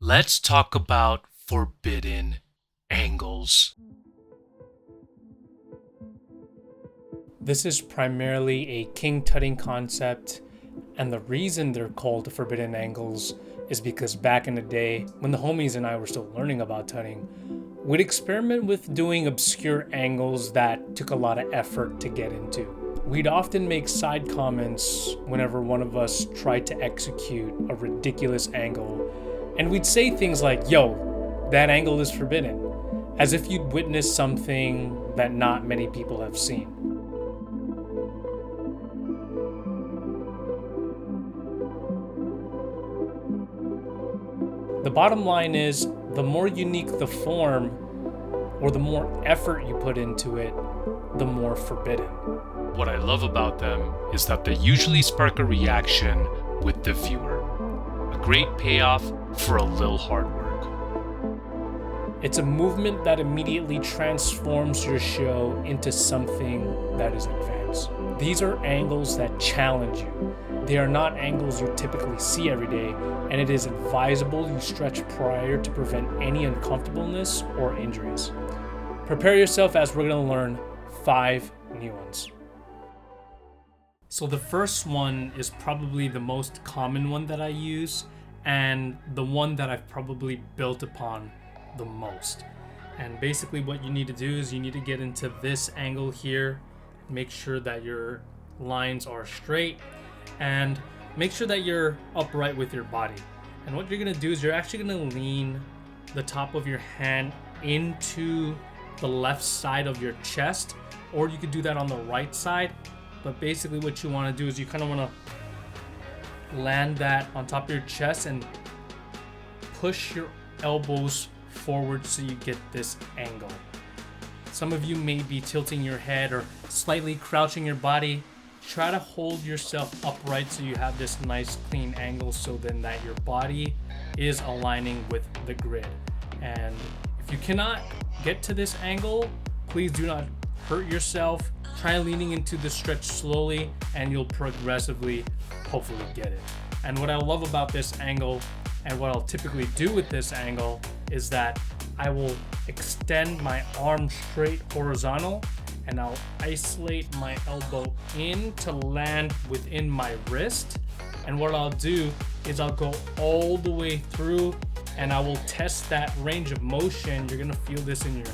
Let's talk about forbidden angles. This is primarily a king tutting concept, and the reason they're called forbidden angles is because back in the day, when the homies and I were still learning about tutting, we'd experiment with doing obscure angles that took a lot of effort to get into. We'd often make side comments whenever one of us tried to execute a ridiculous angle, and we'd say things like, "Yo, that angle is forbidden," as if you'd witnessed something that not many people have seen. The bottom line is, the more unique the form, or the more effort you put into it, the more forbidden. What I love about them is that they usually spark a reaction with the viewer. A great payoff for a little hard work. It's a movement that immediately transforms your show into something that is advanced. These are angles that challenge you. They are not angles you typically see every day, and it is advisable you stretch prior to prevent any uncomfortableness or injuries. Prepare yourself as we're going to learn 5 new ones. So the first one is probably the most common one that I use, and the one that I've probably built upon the most. And basically what you need to do is you need to get into this angle here, make sure that your lines are straight, and make sure that you're upright with your body. And what you're gonna do is you're actually gonna lean the top of your hand into the left side of your chest, or you could do that on the right side. But basically what you wanna do is you kinda wanna land that on top of your chest and push your elbows forward so you get this angle. Some of you may be tilting your head or slightly crouching your body. Try to hold yourself upright so you have this nice clean angle, so then that your body is aligning with the grid. And if you cannot get to this angle, please do not hurt yourself. Try leaning into the stretch slowly and you'll progressively hopefully get it. And what I love about this angle, and what I'll typically do with this angle, is that I will extend my arm straight horizontal and I'll isolate my elbow in to land within my wrist. And what I'll do is I'll go all the way through and I will test that range of motion. You're gonna feel this in your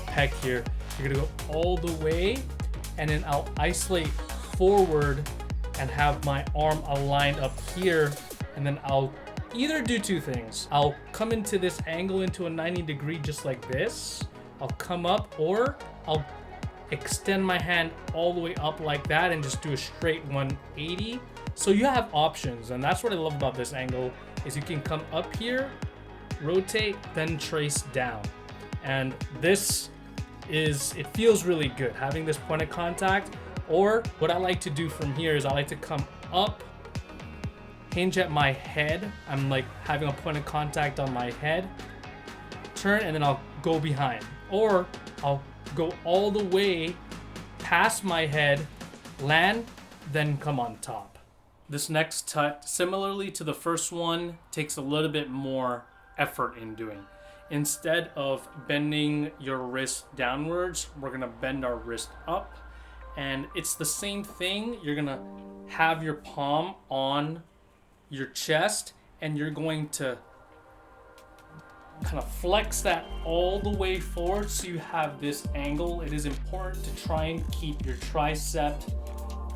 pec here. You're gonna go all the way and then I'll isolate forward and have my arm aligned up here, and then I'll either do 2 things. I'll come into this angle into a 90-degree just like this. I'll come up, or I'll extend my hand all the way up like that and just do a straight 180. So you have options, and that's what I love about this angle, is you can come up here, rotate, then trace down. And it feels really good having this point of contact. Or what I like to do from here is I like to come up, hinge at my head. I'm like having a point of contact on my head, turn, and then I'll go behind. Or I'll go all the way past my head, land, then come on top. This next tut, similarly to the first one, takes a little bit more effort in doing. Instead of bending your wrist downwards, we're gonna bend our wrist up. And it's the same thing. You're gonna have your palm on your chest and you're going to kind of flex that all the way forward so you have this angle. It is important to try and keep your tricep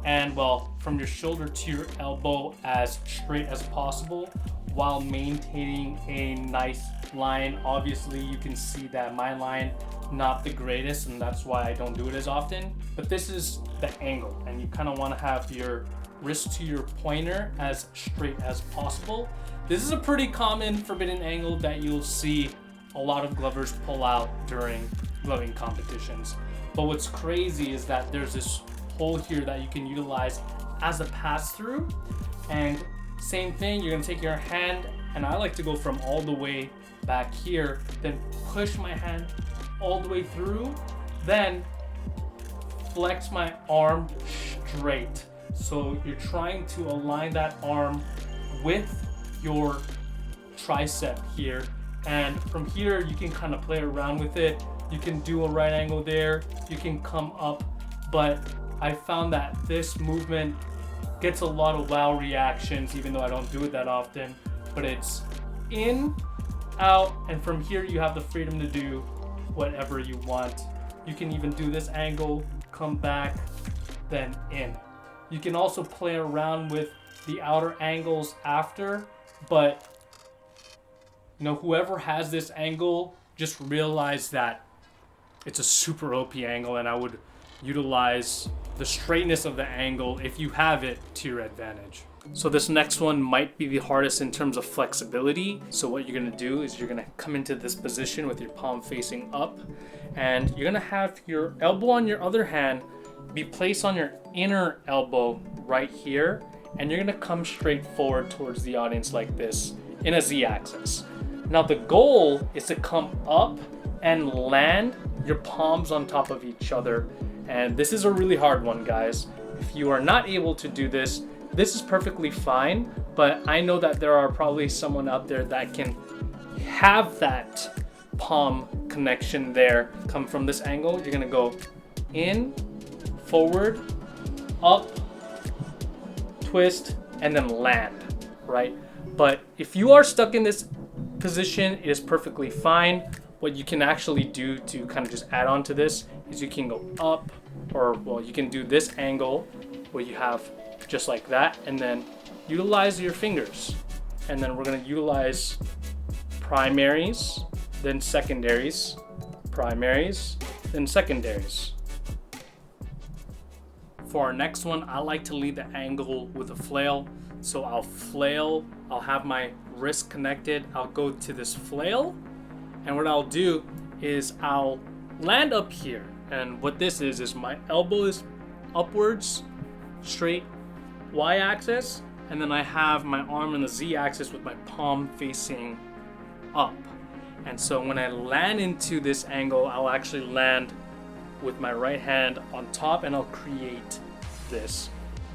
and, well, from your shoulder to your elbow as straight as possible while maintaining a nice line. Obviously you can see that my line not the greatest, and that's why I don't do it as often, but this is the angle, and you kind of want to have your wrist to your pointer as straight as possible. This is a pretty common forbidden angle that you'll see a lot of glovers pull out during gloving competitions. But what's crazy is that there's this hole here that you can utilize as a pass through, and same thing, you're gonna take your hand, and I like to go from all the way back here, then push my hand all the way through, then flex my arm straight. So you're trying to align that arm with your tricep here. And from here, you can kind of play around with it. You can do a right angle there. You can come up. But I found that this movement gets a lot of wow reactions, even though I don't do it that often. But it's in, out, and from here you have the freedom to do whatever you want. You can even do this angle, come back, then in. You can also play around with the outer angles after, but whoever has this angle, just realize that it's a super OP angle, and I would utilize the straightness of the angle if you have it to your advantage. So this next one might be the hardest in terms of flexibility. So what you're gonna do is you're gonna come into this position with your palm facing up, and you're gonna have your elbow on your other hand be placed on your inner elbow right here, and you're gonna come straight forward towards the audience like this in a Z-axis. Now the goal is to come up and land your palms on top of each other, and this is a really hard one, guys. If you are not able to do this, this is perfectly fine, but I know that there are probably someone out there that can have that palm connection there. Come from this angle, you're gonna go in, forward, up, twist, and then land, right? But if you are stuck in this position, it is perfectly fine. What you can actually do to kind of just add on to this is you can go up, or well, you can do this angle where you have just like that, and then utilize your fingers. And then we're gonna utilize primaries, then secondaries, primaries, then secondaries. For our next one, I like to lead the angle with a flail. So I'll flail, I'll have my wrist connected, I'll go to this flail, and what I'll do is I'll land up here. And what this is my elbow is upwards, straight Y-axis, and then I have my arm in the Z-axis with my palm facing up. And so when I land into this angle, I'll actually land with my right hand on top, and I'll create this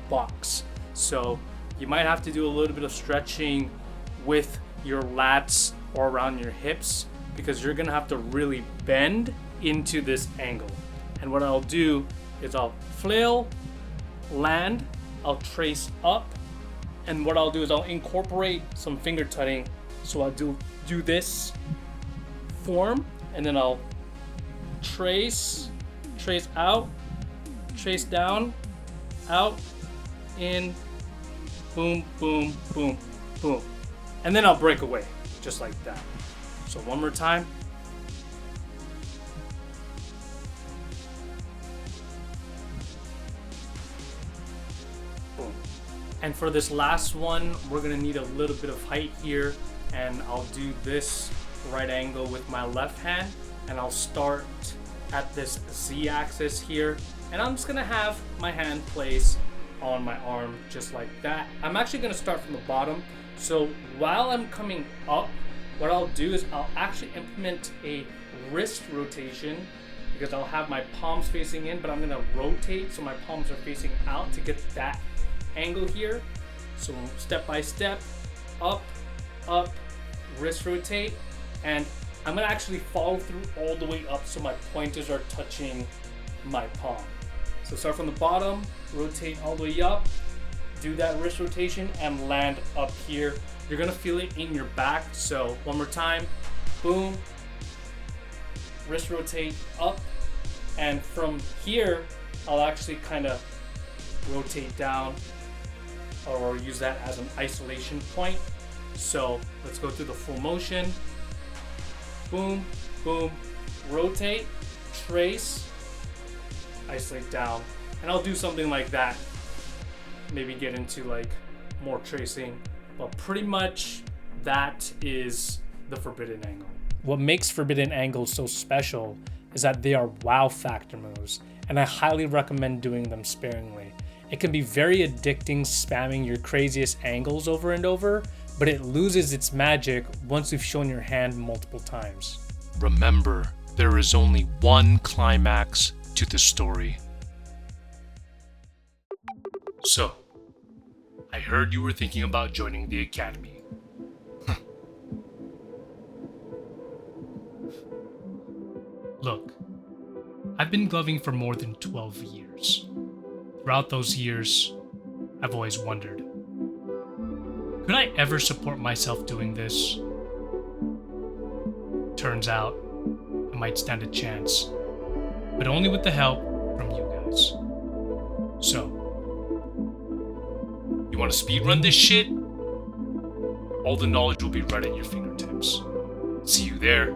box. So you might have to do a little bit of stretching with your lats or around your hips, because you're gonna have to really bend into this angle. And what I'll do is I'll flail, land, I'll trace up, and what I'll do is I'll incorporate some finger tutting. So I'll do this form, and then I'll trace out, trace down, out, in, boom, boom, boom, boom. And then I'll break away, just like that. So one more time. Boom. And for this last one, we're gonna need a little bit of height here, and I'll do this right angle with my left hand, and I'll start at this Z-axis here, and I'm just gonna have my hand placed on my arm just like that. I'm actually gonna start from the bottom. So while I'm coming up, what I'll do is I'll actually implement a wrist rotation, because I'll have my palms facing in, but I'm gonna rotate so my palms are facing out to get that angle here. So step by step, up, wrist rotate, and I'm gonna actually follow through all the way up so my pointers are touching my palm. So start from the bottom, rotate all the way up, do that wrist rotation, and land up here. You're gonna feel it in your back. So one more time, boom, wrist rotate up, and from here, I'll actually kind of rotate down or use that as an isolation point. So let's go through the full motion. Boom, boom, rotate, trace, isolate down. And I'll do something like that. Maybe get into like more tracing, but pretty much that is the forbidden angle. What makes forbidden angles so special is that they are wow factor moves, and I highly recommend doing them sparingly. It can be very addicting spamming your craziest angles over and over, but it loses its magic once you've shown your hand multiple times. Remember, there is only one climax to the story. So, I heard you were thinking about joining the academy. Look, I've been gloving for more than 12 years. Throughout those years, I've always wondered, could I ever support myself doing this? Turns out, I might stand a chance, but only with the help from you guys. So, you want to speedrun this shit? All the knowledge will be right at your fingertips. See you there.